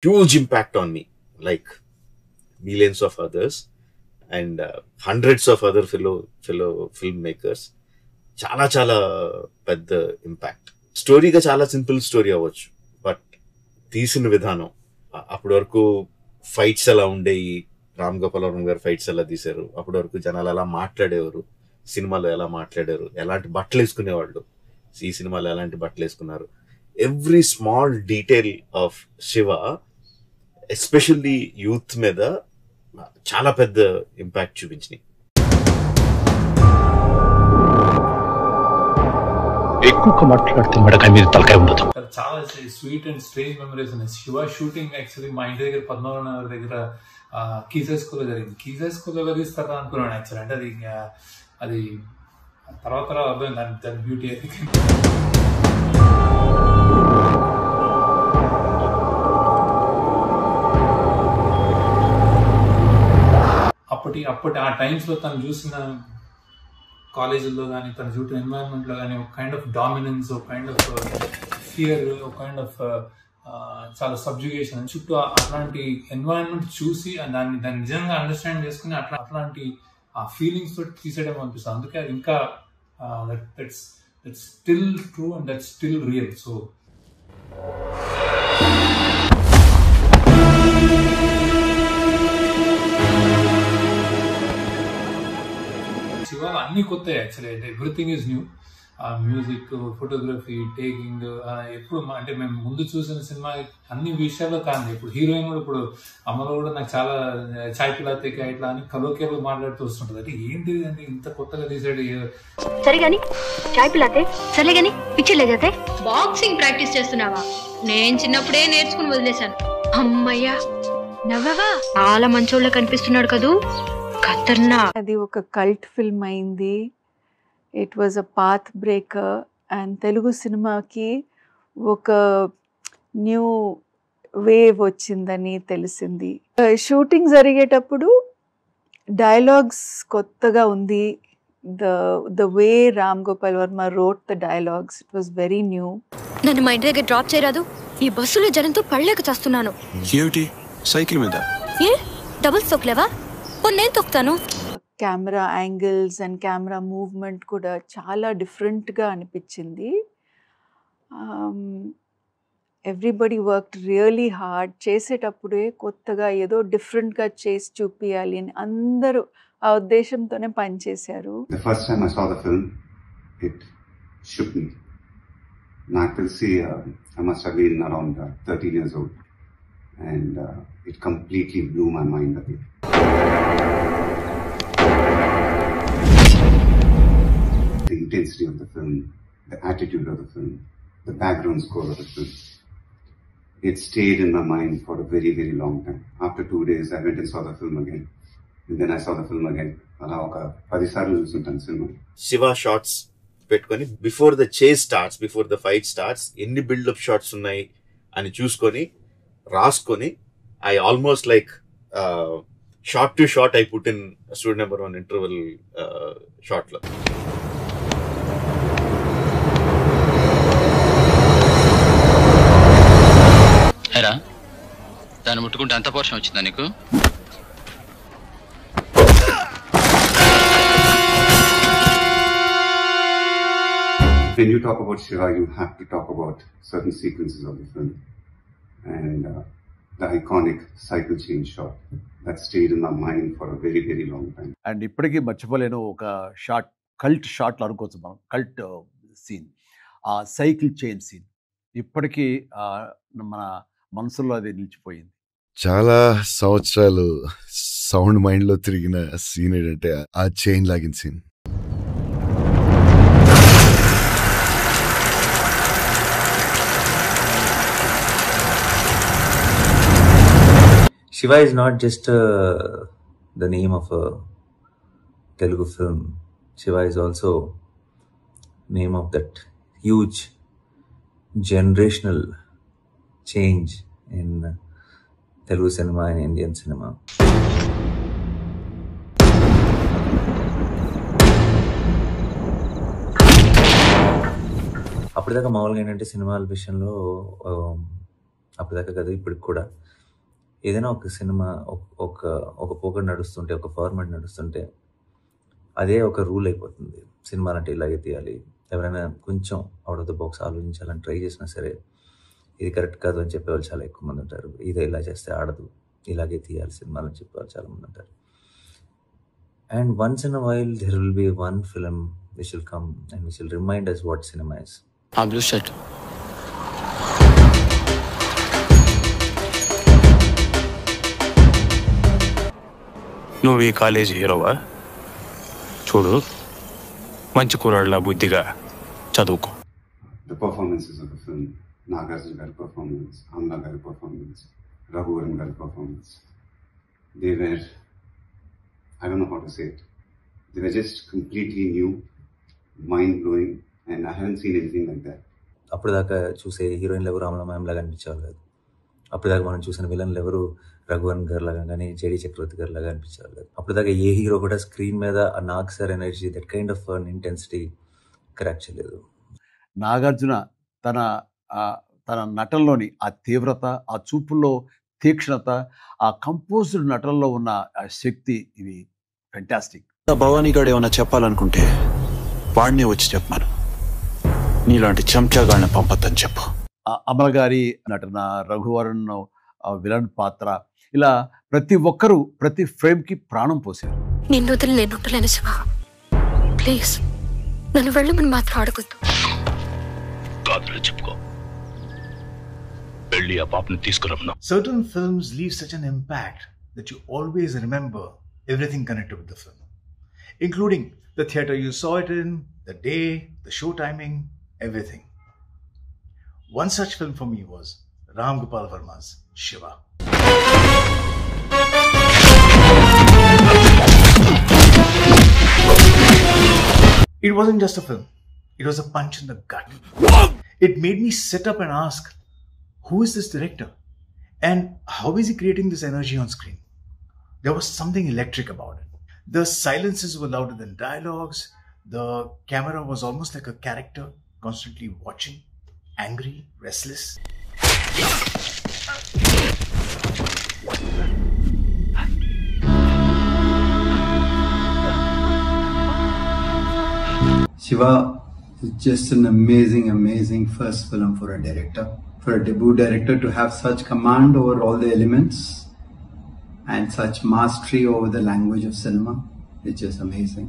huge impact on me, like millions of others and hundreds of other fellow filmmakers. చాలా చాలా పెద్ద impact. స్టోరీగా చాలా simple story అవ్వచ్చు, but తీసిన విధానం, అప్పటి వరకు ఫైట్స్ ఎలా ఉండేవి, రామ్ గోపాల్ వర్మ గారు ఫైట్స్ ఎలా తీశారు, అప్పటి వరకు జనాలు ఎలా మాట్లాడేవారు, సినిమాలో ఎలా మాట్లాడారు, ఎలాంటి బట్టలు వేసుకునేవాళ్ళు, ఈ సినిమాలో ఎలాంటి బట్టలు వేసుకున్నారు, every small detail of Shiva especially youth మీద చాలా పెద్ద ఇంపాక్ట్ చూపించినాయి. ఎక్కువ మాట్లాడితే మెడకాయ మీద తలకాయ ఉండదు. చాలా స్వీట్ అండ్ స్ట్రేంజ్ మెమరీస్ ఉన్నాయి. శివ షూటింగ్ యాక్చువల్లీ మా ఇంటి దగ్గర పద్మనాభ నగర్ దగ్గర కీసే స్కూల్లో జరిగింది. కీసే స్కూల్లో ఎలా తీస్తారా అనుకున్నాను యాక్చువల్. అంటే అది తర్వాత అర్థం దాని బ్యూటీ. అది అప్పటి ఆ టైమ్స్లో తను చూసిన కాలేజీల్లో కానీ తను చూసిన ఎన్వైరన్మెంట్లో కానీ ఒక కైండ్ ఆఫ్ డామినెన్స్, ఒక కైండ్ ఆఫ్ ఫియర్, ఒక కైండ్ ఆఫ్ చాలా సబ్జుగేషన్ చుట్టూ అట్లాంటి ఎన్వైరన్మెంట్ చూసి దాన్ని నిజంగా అండర్స్టాండ్ చేసుకుని అట్లాంటి ఆ ఫీలింగ్స్ తోటి తీసేయడం అనిపిస్తుంది. అందుకే అది ఇంకా that's still true and that's still real. So Shiva అన్ని కొత్త యాక్చువల్లీ. అంటే everything is new. Music, photography, taking, ఎప్పుడు అంటే మేము ముందు చూసిన సినిమా అన్ని విషయాల్లో కానీ ఇప్పుడు హీరోయిన్ కూడా, ఇప్పుడు అమ్మలో కూడా నాకు చాలా చాయ్ పిలాతే ఇట్లా అని కలోకేలో మాట్లాడుతూ వస్తుంటది. అంటే ఏంటిది అంటే ఇంత కొత్తగా తీసాడు. సరే గాని చాయ్ పిలాతే సరే గాని పిక్చర్ లేదైతే బాక్సింగ్ ప్రాక్టీస్ చేస్తున్నావా? నేను చిన్నప్పుడే నేర్చుకుని వదిలేశాను. అమ్మయ్యా నవ్వవా? చాలా మంచోళ్ళ కనిపిస్తున్నాడు కదూ. ఖతర్నా. అది ఒక కల్ట్ ఫిల్మ్ అయింది. It was a path breaker and Telugu సినిమాకి ఒక న్యూ వేవ్ వచ్చిందని తెలిసింది. షూటింగ్ జరిగేటప్పుడు డైలాగ్స్ కొత్తగా ఉంది. The way Ram Gopal Varma wrote the dialogues, it was very new. నన్ను మా ఇంటి దగ్గర డ్రాప్ చేయరాదు? ఈ బస్సులో జనంతో పడలేక చేస్తున్నాను. సైకిల్ మీద ఏ డబుల్ తొక్కలేవా? నేను తొక్కుతాను. Camera angles and camera movement కూడా చాలా డిఫరెంట్గా అనిపించింది. Everybody work really hard. చేసేటప్పుడే కొత్తగా ఏదో డిఫరెంట్గా చేసి చూపించాలి అని అందరూ ఆ ఉద్దేశంతోనే పనిచేశారు. నాకు తెలిసి I must have been around 13 years old and it completely blew my mind away. The intensity of the film, the attitude of the film, the background score of the film, it stayed in my mind for a very, very long time. After 2 days, I went and saw the film again. And then I saw the film again. అలా ఒక 10 సార్లు చూస్తుంటాను cinema. Shiva shorts పెట్టుకొని before the chase starts, before the fight starts ఎన్ని buildup shorts ఉన్నాయి అని చూసుకొని రాసుకొని, I almost like short to short I put in student number 1 interval short లో. దాన్ని ముట్టుకుంటే అంత పోర్షన్ వచ్చిందా నీకు? When you talk about Shiva, you have to talk about certain sequences of the film. And the iconic cycle change shot that stayed in my mind for a very, very long time. And ఇప్పటికీ మర్చిపోలేను ఒక short, cult షాట్లు అనుకోవచ్చు మనం, cult scene, ఆ cycle chain scene ఇప్పటికీ మన మనసులో అది నిలిచిపోయింది. చాలా సంవత్సరాలు సౌండ్ మైండ్లో తిరిగిన సీన్ ఏంటంటే ఆ చైన్ లాగిన scene. Shiva is not just the name of a Telugu film. Shiva is also name of that huge generational change in Telugu cinema and Indian cinema. అప్పటిదాకా మామూలుగా ఏంటంటే సినిమాల విషయంలో అప్పటిదాకా కదా ఇప్పటికి కూడా ఏదైనా ఒక సినిమా ఒక పోకడ నడుస్తుంటే, ఒక ఫార్మాట్ నడుస్తుంటే అదే ఒక రూల్ అయిపోతుంది. సినిమాలంటే ఇలాగే తీయాలి. ఎవరైనా కొంచెం అవుట్ ఆఫ్ ద బాక్స్ ఆలోచించాలని ట్రై చేసినా సరే ఇది కరెక్ట్ కాదు అని చెప్పేవాళ్ళు చాలా ఎక్కువ మంది ఉంటారు. ఇది ఇలా చేస్తే ఆడదు, ఇలాగే తీయాలి సినిమాలని చెప్పేవాళ్ళు చాలా మంది ఉంటారు. And once in a while there will be one film which will come and which will remind us what cinema is. ఆ బ్లూ షర్ట్ నువ్వు ఈ కాలేజీ హీరోవా? చూడు, మంచి కుర్రాళ్ళ బుద్ధిగా చదువుకో. The performances of the film, Nagarjuna Garu performance, Amla Garu performance, Raghuvaran Garu performance, they were, I don't know how to say it, they were just completely new, mind-blowing, and I haven't seen anything like that. అప్పటిదాకా చూసే హీరోయిన్లు ఎవరు రామలమ్మ లాగా అనిపించేవాళ్ళు కాదు. అప్పటిదాకా మనం చూసిన విలన్లు ఎవరు రఘువరన్ గారు లాగా కానీ జేడి చక్రవర్తి గారు లాగా అనిపించేవాళ్ళు కాదు. అప్పటిదాకా ఏ హీరో కూడా స్క్రీన్ మీద ఆ Nag sir energy, that kind of intensity crack చేయలేదు. నాగార్జున తన నటనలోని ఆ తీవ్రత, ఆ చూపుల్లో తీక్షణత, ఆ కంపోజ్డ్ నటనలో ఉన్న ఆ శక్తి, ఇవి ఫెంటాస్టిక్. భవానీ గారు ఏమన్నా చెప్పాలనుకుంటే వాడినే వచ్చి చెప్పాను, నీలాంటి చెంచాగాళ్ళని పంపొద్దని చెప్పు. అమల గారి నటన, రఘువరన్ విలన్ పాత్ర, ఇలా ప్రతి ఒక్కరూ ప్రతి ఫ్రేమ్కి ప్రాణం పోసారు. నిన్ను వదిలి నేను ఉండలేను శివ, ప్లీజ్ నన్ను వెళ్ళమని మాత్రం అడగొద్దు. చెప్పుకో, వెళ్ళి ఆ పాపని తీసుకురమ్మా. Certain films leave such an impact that you always remember everything connected with the film, including the theater you saw it in, the day, the show timing, everything. One such film for me was Ram Gopal Varma's Shiva. It wasn't just a film, it was a punch in the gut. It made me sit up and ask, who is this director? And how is he creating this energy on screen? There was something electric about it. The silences were louder than dialogues. The camera was almost like a character, constantly watching, angry, restless. Shiva is just an amazing first film for a director. For a debut director to have such command over all the elements and such mastery over the language of cinema, it's just amazing.